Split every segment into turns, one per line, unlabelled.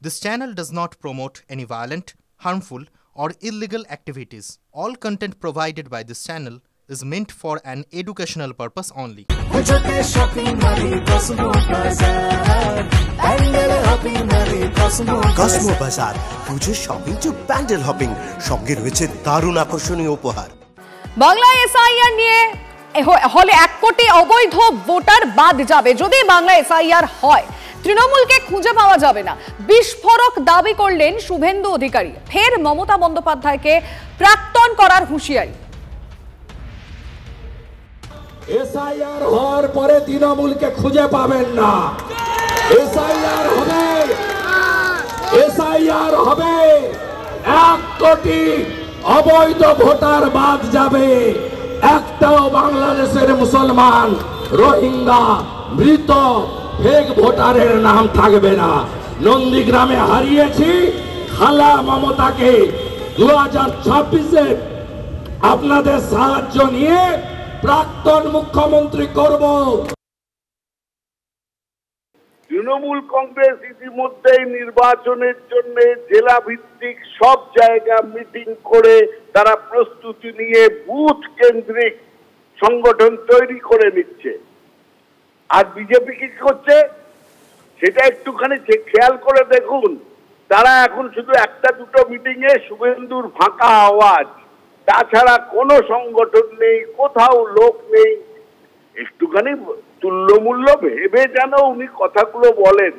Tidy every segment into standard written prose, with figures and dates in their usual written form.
This channel does not promote any violent, harmful, or illegal activities. All content provided by this channel is meant for an educational purpose only.
Cosmo বাজার পুজোর shopping two pandal hopping, সঙ্গে রয়েছে দারুণ আকর্ষণীয় উপহার।
Bangla SIR নিয়ে হলে 1 কোটি অবৈধ ভোটার বাদ যাবে যদি বাংলা এসআইআর হয়। তৃণমূলকে খুঁজে পাওয়া যাবে না, বিস্ফোরক দাবি করলেন শুভেন্দু অধিকারী। ফের মমতা বন্দ্যোপাধ্যায়কে প্রাক্তন করার হুঁশিয়ারি।
এসআইআর হওয়ার পরে তৃণমূলকে খুঁজে পাবেন না। এসআইআর হবে, এসআইআর হবে, 1 কোটি অবৈধ ভোটার বাদ যাবে। একটাও বাংলাদেশের মুসলমান, রোহিঙ্গা, মৃত ফেক ভোটারের নাম থাকবে না। নন্দীগ্রামে হারিয়েছি খালা মমতাকে, 2026-এ আপনাদের সাহায্য নিয়ে প্রাক্তন মুখ্যমন্ত্রী করব।
তৃণমূল কংগ্রেস ইতিমধ্যেই নির্বাচনের জন্য জেলা ভিত্তিক সব জায়গা মিটিং করে তারা প্রস্তুতি নিয়ে বুথ কেন্দ্রিক সংগঠন তৈরি করে নিচ্ছে। আর বিজেপি কি করছে সেটা একটুখানি খেয়াল করে দেখুন। তারা এখন শুধু একটা দুটো মিটিং এ শুভেন্দুর ফাঁকা আওয়াজ, তাছাড়া কোনো সংগঠন নেই, কোথাও লোক নেই। একটুখানি তুল্যমূল্য ভেবে যেন উনি কথাগুলো বলেন।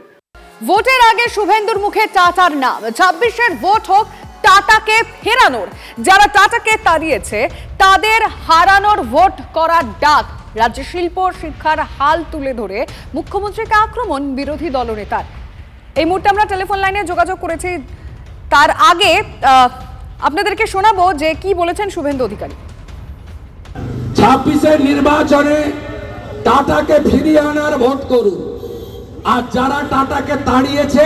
ভোটের আগে শুভেন্দুর মুখে টাটার নাম। 26-এর ভোট হোক টাটাকে ফেরানোর। যারা টাটাকে তাড়িয়েছে তাদের হারানোর ভোট করার ডাক। রাজ্যে শিল্প শিক্ষার হাল তুলে ধরে মুখ্যমন্ত্রীকে আক্রমণ বিরোধী দলনেতার। এই মুহূর্তে আমরা টেলিফোন লাইনে যোগাযোগ করেছি। তার আগে আপনাদেরকে শোনাবো যে কি বলেছেন শুভেন্দু অধিকারী।
26-এর নির্বাচনে টাটাকে ফিরিয়ে আনার ভোট করুন, আর যারা টাটাকে তাড়িয়েছে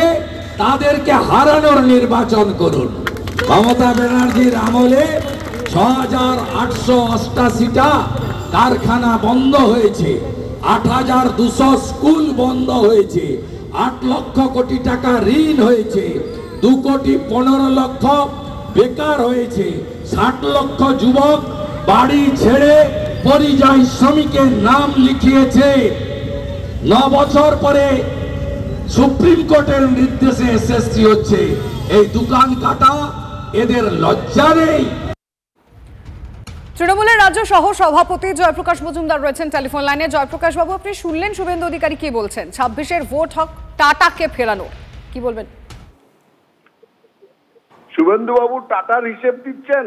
তাদেরকে হারানোর নির্বাচন করুন। মমতা ব্যানার্জির আমলে 6888টা কারখানা বন্ধ হয়েছে, 8200 স্কুল বন্ধ হয়েছে, 8 লক্ষ কোটি টাকা ঋণ হয়েছে, 2 কোটি 15 লক্ষ বেকার হয়েছে, 60 লক্ষ যুবক বাড়ি ছেড়ে পরিযায়ী শ্রমিকের নাম লিখিয়েছে। 9 বছর পরে সুপ্রিম কোর্টের নির্দেশে এসএসসি হচ্ছে। এই দোকান কাটা এদের লজ্জা নেই।
তৃণমূলের রাজ্য সহ সভাপতি জয়প্রকাশ মজুমদার রয়েছেন টেলিফোন লাইনে। জয়প্রকাশ বাবু, আপনি শুনলেন শুভেন্দু অধিকারী কি বলছেন। 26-এর ভোট হক টাটাকে ফেরানোর, কি বলবেন?
শুভেন্দু বাবু টাটার হিসেব দিচ্ছেন,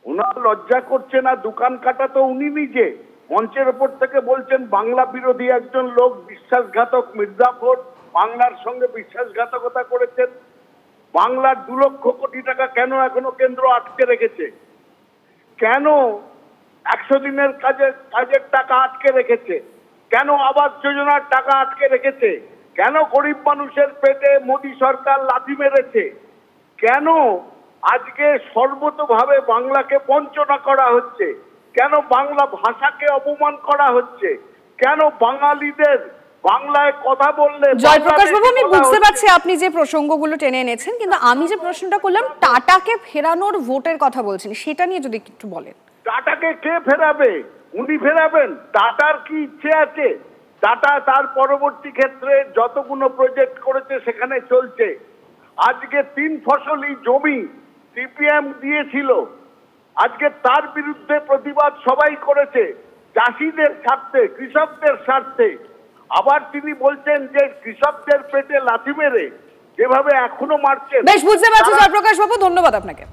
ওনার লজ্জা করছে না? দোকান কাটা তো উনি নিজে মঞ্চের উপর থেকে বলছেন বাংলা বিরোধী একজন লোক, বিশ্বাসঘাতক মির্জাফর বাংলার সঙ্গে বিশ্বাসঘাতকতা করেছেন। বাংলার 2 লক্ষ কোটি টাকা কেন এখনো কেন্দ্র আটকে রেখেছে? কেন 100 দিনের কাজের টাকা আটকে রেখেছে? কেন আবাস যোজনার টাকা আটকে রেখেছে? কেন গরিব মানুষের পেটে মোদী সরকার লাথি মেরেছে? কেন আজকে সর্বতভাবে বাংলাকে বঞ্চনা করা হচ্ছে? কেন বাংলা ভাষাকে অপমান করা হচ্ছে? কেন বাঙালিদের বাংলায় কথা বললে?
জয়প্রকাশ বাবু, আমি বুঝতে পারছি আপনি যে প্রসঙ্গগুলো টেনে এনেছেন, কিন্তু আমি যে প্রশ্নটা করলাম টাটাকে ফেরানোর ভোটের কথা বলছেন, সেটা নিয়ে যদি একটু বলেন।
টাটাকে কে ফেরাবে? উনি ফেরাবেন? টাটার কি ইচ্ছে আছে? টাটা তার পরবর্তী ক্ষেত্রে যতগুলো প্রজেক্ট করেছে সেখানে চলছে। আজকে 3 ফসলি জমি সিপিএম দিয়েছিল, আজকে তার বিরুদ্ধে প্রতিবাদ সবাই করেছে চাষিদের স্বার্থে, কৃষকদের স্বার্থে। আবার তিনি বলছেন যে কৃষকদের পেটে লাথি মেরে যেভাবে এখনো মারছেন।
বেশ, বুঝতে পারছি জয়প্রকাশ বাবু, ধন্যবাদ আপনাকে।